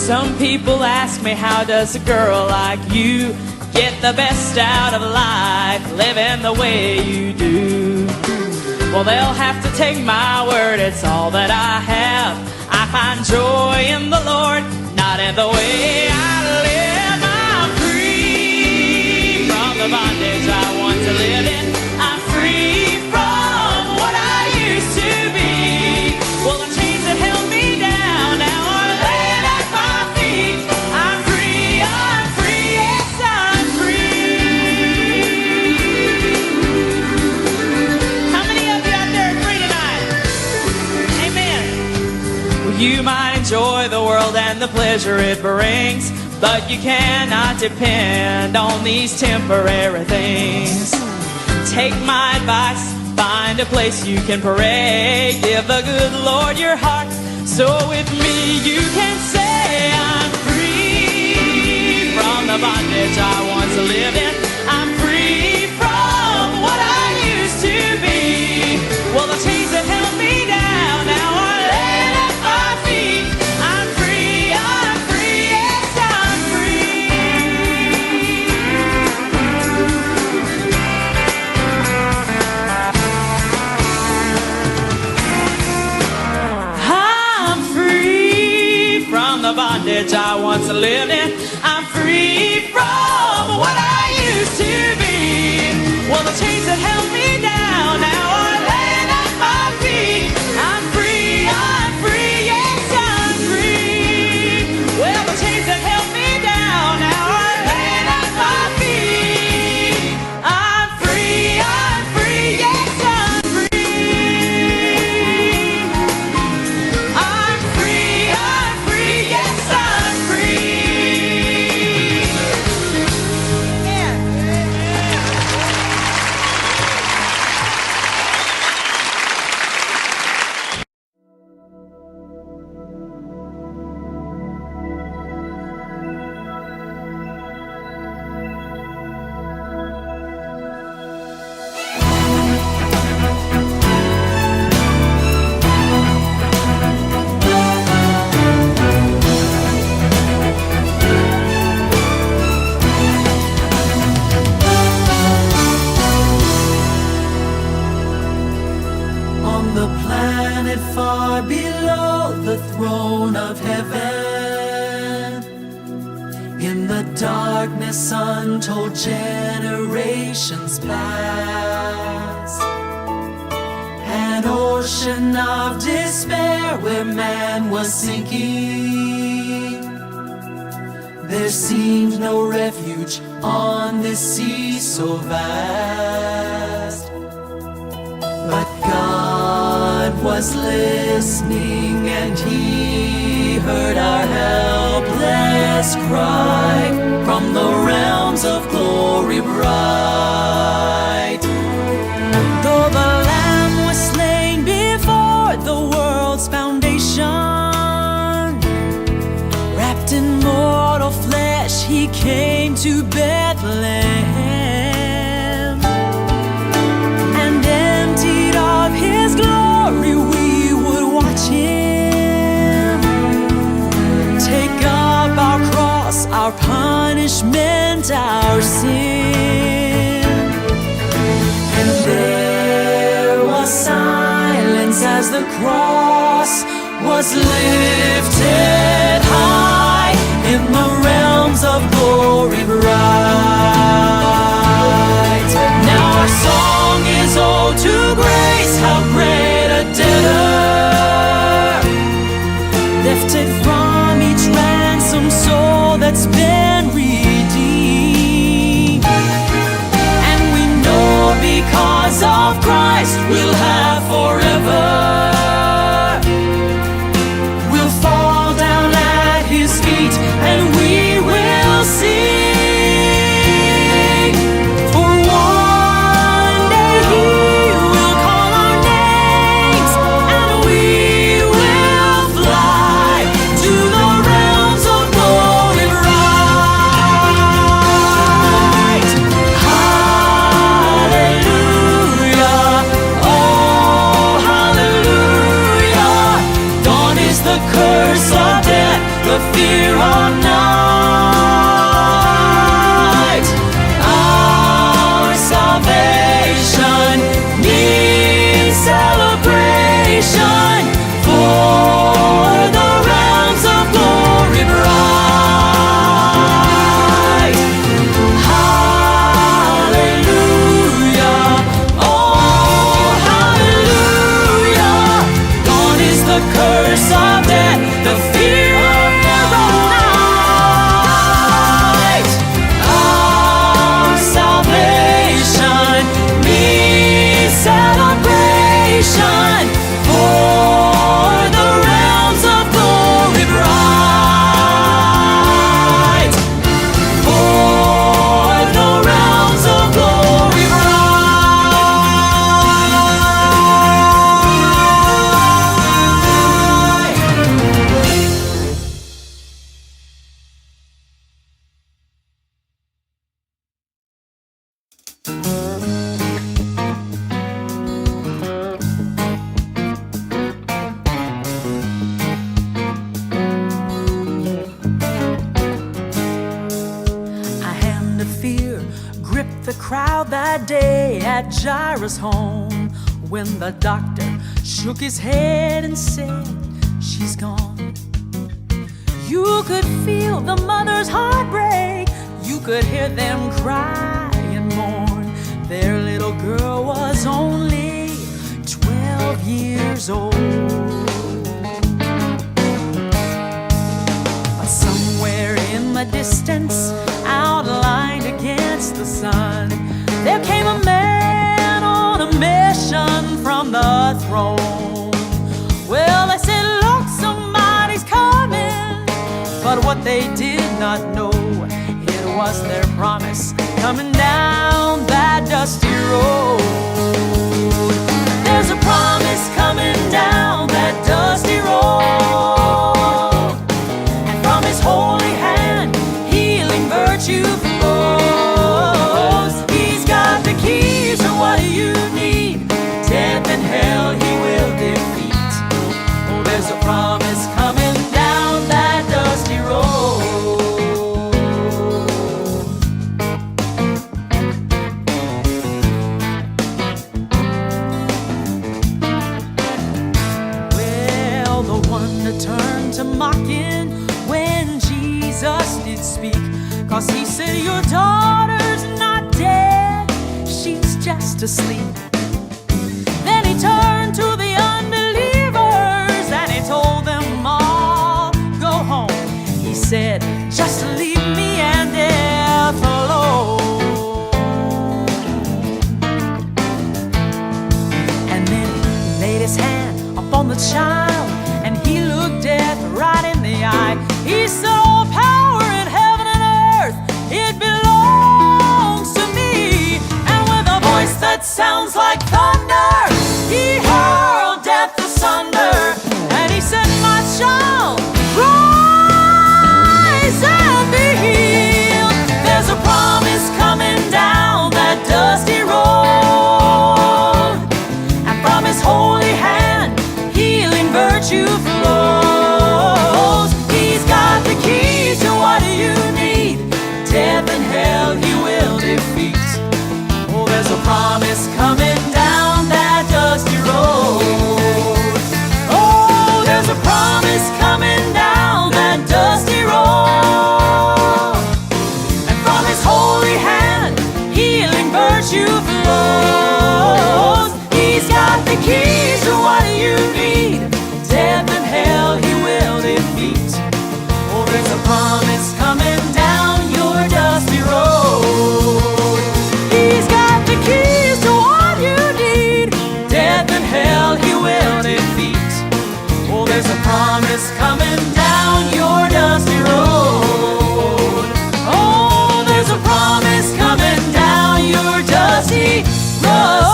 Some people ask me, how does a girl like you get the best out of life, living the way you do? Well, they'll have to take my word, it's all that I have. I find joy in the Lord, not in the way I live. I'm free from the bondage I want to live in. I'm free from what I used to be. Well, the chains that held me down now are laying at my feet. I'm free, yes, I'm free. How many of you out there are free tonight? Amen. Well, you might enjoy the world and the pleasure it brings, but you cannot depend on these temporary things. Take my advice, find a place you can pray. Give the good Lord your heart, so with me you can say, I'm free from the bondage I once lived in. I'm free from what I used to be. Well, the chains that held me down now are laying at my feet. I'm free, yes, I'm the bondage I once lived in. I'm free from what I used to be. Well, the chains that held me down now are laying at my feet. I'm free, yes, I'm free. Well, the chains that held me down now are laying at my feet. I'm free, yes, I'm free. I'm free, yes, I'm free. Yeah. On the planet far below the throne of heaven, in the darkness untold generations pass, an ocean of despair where man was sinking. There seemed no refuge on this sea so vast, but God was listening and He heard our helpless cry from the realms of glory bright. Though the Lamb was slain before the world's foundation, wrapped in mortal flesh He came to Bethlehem, and emptied of His glory we would watch Him take up our cross, our punishment, our sin. And there was silence as the cross was lifted high in the realms of glory bright. Now our song is ode to grace, how great a debtor, lifted from each ransom soul that's been redeemed. And we know because of Christ we'll have forever, that day at Jairus' home, when the doctor shook his head and said, she's gone. You could feel the mother's heart break. You could hear them cry and mourn. Their little girl was only 12 years old. But somewhere in the distance, outlined against the sun, there came a man on a mission from the throne. Well, they said, look, somebody's coming. But what they did not know, it was their promise coming down that dusty road. There's a promise coming down that dusty road, and from his holy hand, healing virtue flows. He's got the keys to what you need. Death and hell he will defeat. Oh, there's a promise coming down that dusty road. Well, the one that turned to mocking when Jesus did speak, 'cause he said, your daughter's not dead, she's just asleep. Then he turned to the unbelievers and he told them all, go home. He said, just leave me and death alone. And then he laid his hand upon the child and he looked death right in the eye. He said, all power in heaven and earth, it belongs to me. And with a voice that sounds like thunder, he hurled death asunder. And he said, my child, rise and be healed. There's a promise coming down that dusty road, and from his holy hand, healing virtue flows. He's got the keys to what you need. Death and hell he will defeat. Oh, there's a promise coming down that dusty road. Oh, there's a promise coming down that dusty road, and from his holy hand, healing virtue flows. He's got the keys to what you need. Death and hell he will defeat. Oh, there's a promise coming down your dusty road. He's got the keys to what you need. Death and hell he will defeat. Oh, there's a promise coming down your dusty road. Oh, there's a promise coming down your dusty road.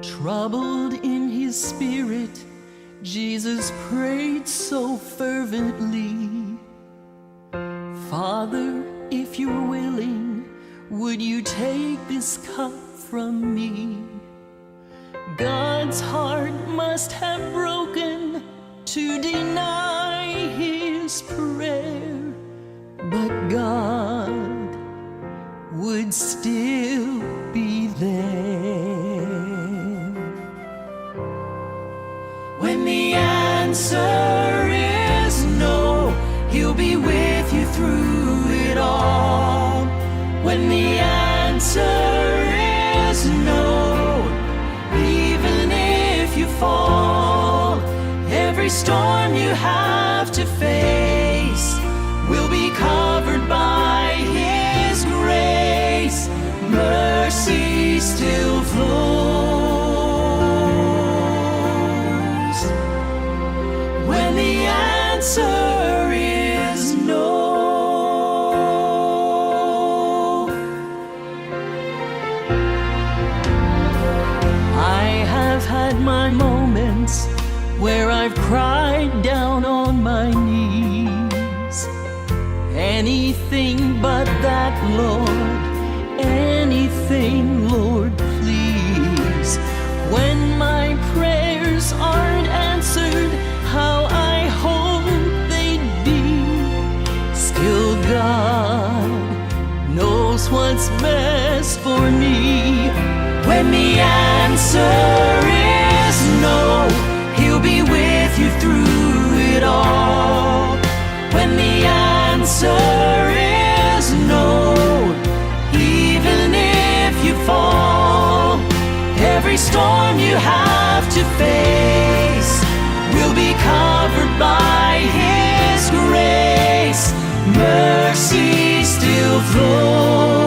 Troubled in his spirit, Jesus prayed so fervently, Father, if you're willing, would you take this cup from me? God's heart must have broken to deny his prayer, but God would still be there. When the answer is no, he'll be with you through it all. When the answer is no, even if you fall, every storm you have to face will be covered by his grace. Mercy still flows. When the answer is no. where I've cried down on my knees. Anything but that, Lord, anything, Lord, please. When my prayers aren't answered how I hope they'd be, still God knows what's best for me. When the answer is no, He'll be with you through it all. When the answer is no, even if you fall, every storm you have to face will be covered by His grace. Mercy still flows.